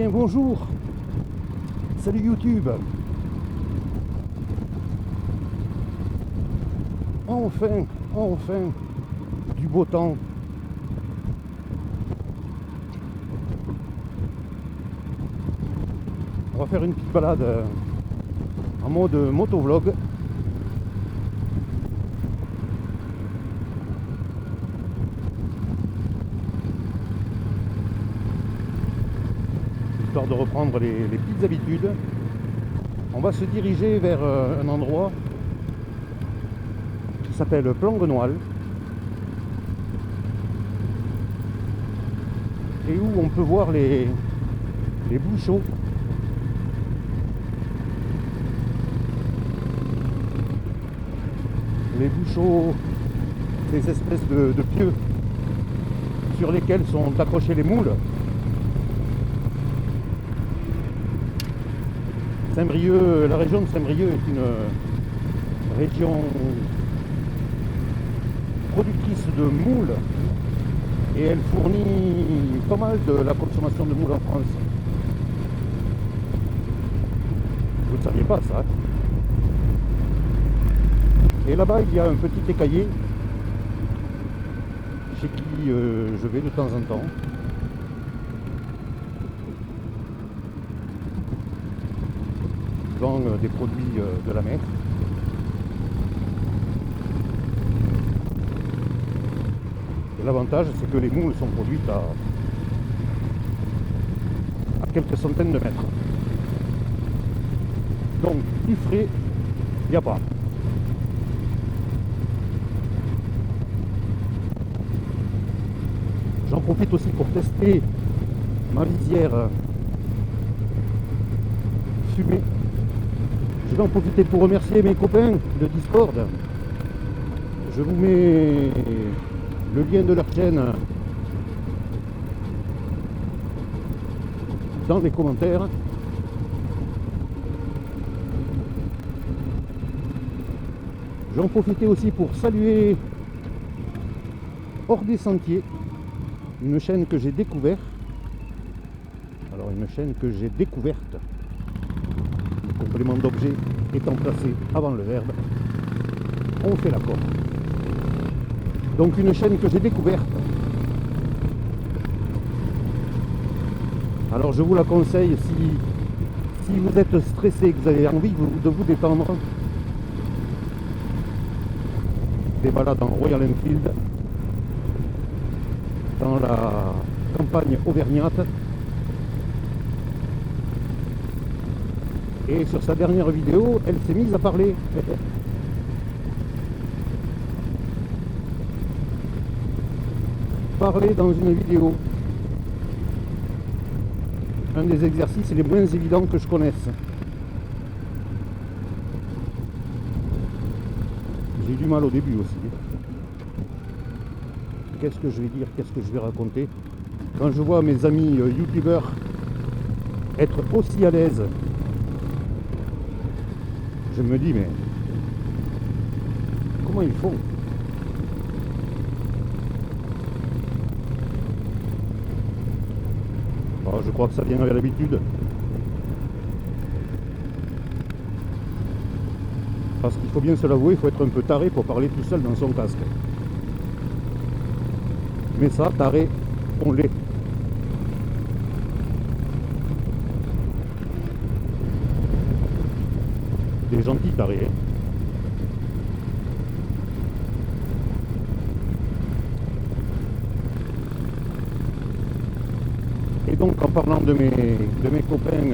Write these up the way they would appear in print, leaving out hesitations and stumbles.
bien bonjour. Salut YouTube. Enfin, du beau temps. On va faire une petite balade en mode motovlog. Histoire de reprendre les petites habitudes. On va se diriger vers un endroit qui s'appelle Planguenoil et où on peut voir les bouchots. Les bouchots, ces espèces de pieux sur lesquels sont accrochés les moules. Saint-Brieuc, la région de Saint-Brieuc est une région productrice de moules et elle fournit pas mal de la consommation de moules en France. Vous ne saviez pas ça, hein? Et là-bas, il y a un petit écaillé chez qui je vais de temps en temps. Il vend des produits de la mer. Et l'avantage, c'est que les moules sont produites à quelques centaines de mètres. Donc, du frais, il n'y a pas. J'en profite aussi pour tester ma visière fumée. Je vais en profiter pour remercier mes copains de Discord. Je vous mets le lien de leur chaîne dans les commentaires. Je vais en profiter aussi pour saluer Hors des Sentiers, une chaîne que j'ai découverte. Alors une chaîne que j'ai découverte. Le complément d'objet étant placé avant le verbe, on fait l'accord. Donc une chaîne que j'ai découverte. Alors je vous la conseille si vous êtes stressé, que vous avez envie de vous détendre. Des balades en Royal Enfield dans la campagne auvergnate. Et sur sa dernière vidéo, elle s'est mise à parler. Parler dans une vidéo. Un des exercices les moins évidents que je connaisse. J'ai eu du mal au début aussi. Qu'est-ce que je vais dire? Qu'est-ce que je vais raconter? Quand je vois mes amis youtubeurs être aussi à l'aise, je me dis, mais comment ils font? Oh, je crois que ça vient avec l'habitude. Parce qu'il faut bien se l'avouer, il faut être un peu taré pour parler tout seul dans son casque. Mais ça, taré, on l'est. Des gentils tarés. Et donc, en parlant de mes copains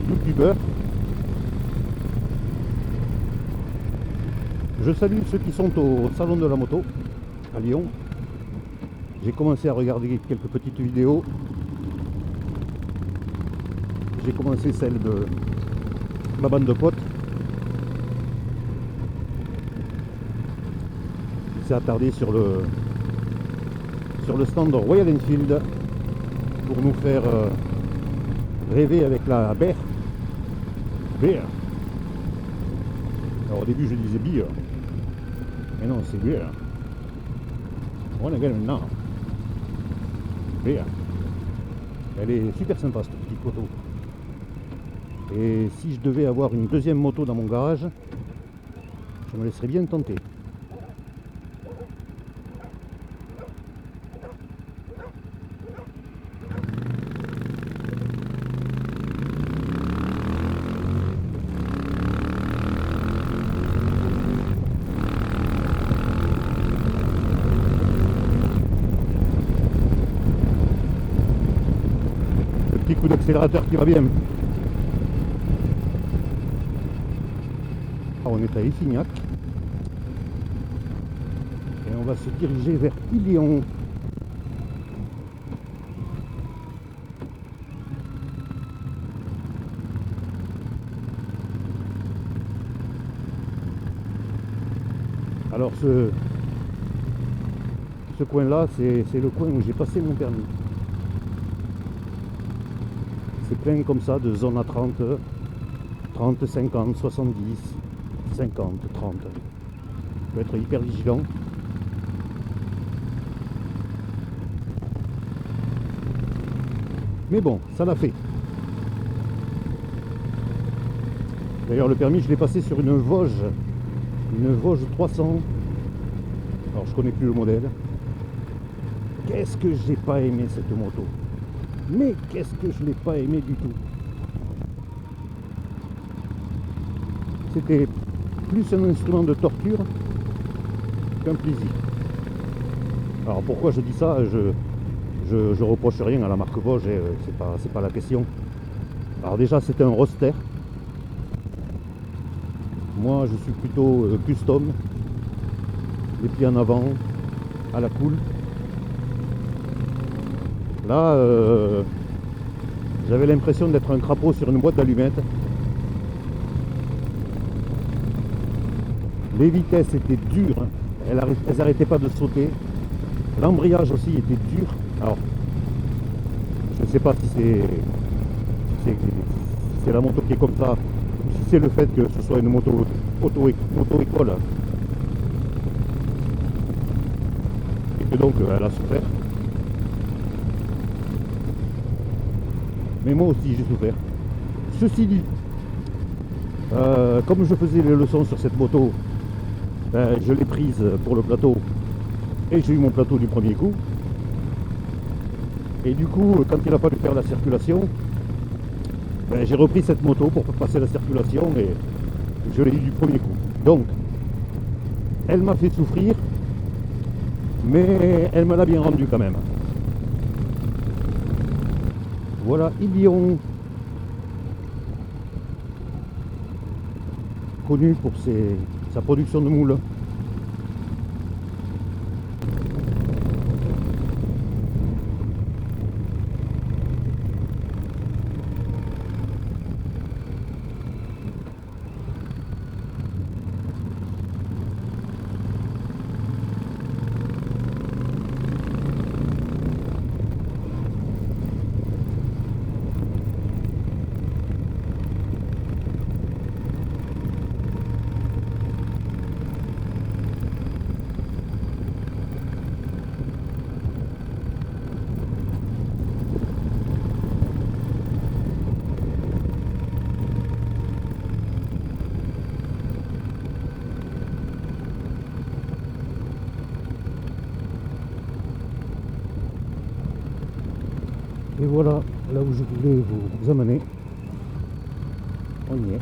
youtubeurs, je salue ceux qui sont au salon de la moto à Lyon. J'ai commencé à regarder quelques petites vidéos. J'ai commencé celle de ma bande de potes. Il s'est attardé sur le stand de Royal Enfield pour nous faire rêver avec la bière. Alors au début je disais bière, mais non, c'est bière. On est maintenant. Bière. Elle est super sympa cette petite moto. Et si je devais avoir une deuxième moto dans mon garage, je me laisserais bien tenter. Le petit coup d'accélérateur qui va bien. On est à Essignac et on va se diriger vers Illéon. Alors ce coin là c'est le coin où j'ai passé mon permis. C'est plein comme ça de zones à 30, 30, 50, 70, 50, 30. Il faut être hyper vigilant. Mais bon, ça l'a fait. D'ailleurs le permis je l'ai passé sur une Vosges 300. Alors je connais plus le modèle. Qu'est-ce que j'ai pas aimé cette moto. Mais qu'est-ce que je l'ai pas aimé du tout. C'était plus un instrument de torture qu'un plaisir. Alors pourquoi je dis ça, je reproche rien à la marque Vosges, c'est pas la question. Alors déjà c'est un roadster. Moi je suis plutôt custom, les pieds en avant, à la cool. Là j'avais l'impression d'être un crapaud sur une boîte d'allumettes. Les vitesses étaient dures, hein. Elles n'arrêtaient pas de sauter. L'embrayage aussi était dur. Alors, je ne sais pas si c'est la moto qui est comme ça, ou si c'est le fait que ce soit une moto auto-école. Et que donc elle a souffert. Mais moi aussi j'ai souffert. Ceci dit, comme je faisais les leçons sur cette moto, ben, je l'ai prise pour le plateau et j'ai eu mon plateau du premier coup. Et du coup, quand il a fallu faire la circulation, ben, j'ai repris cette moto pour passer la circulation et je l'ai eu du premier coup. Donc, elle m'a fait souffrir, mais elle me l'a bien rendu quand même. Voilà, Illéon, connu pour sa production de moules. Et voilà, là où je voulais vous amener. On y est.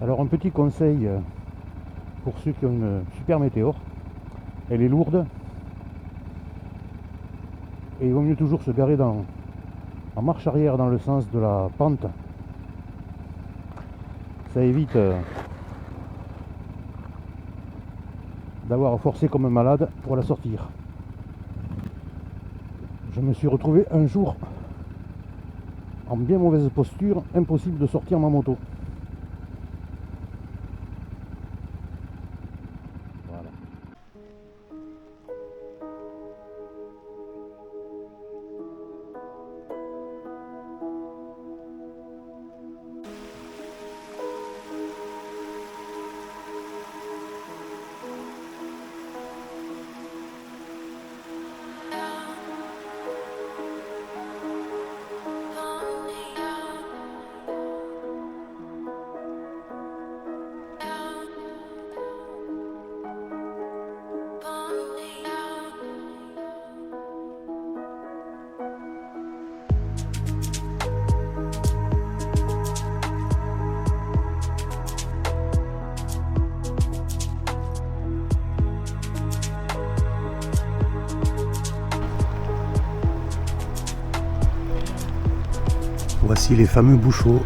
Alors un petit conseil pour ceux qui ont une super météore, elle est lourde et il vaut mieux toujours se garer en marche arrière dans le sens de la pente. Ça évite d'avoir forcé comme un malade pour la sortir. Je me suis retrouvé un jour en bien mauvaise posture, impossible de sortir ma moto. Voilà. Voici les fameux bouchots.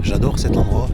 J'adore cet endroit.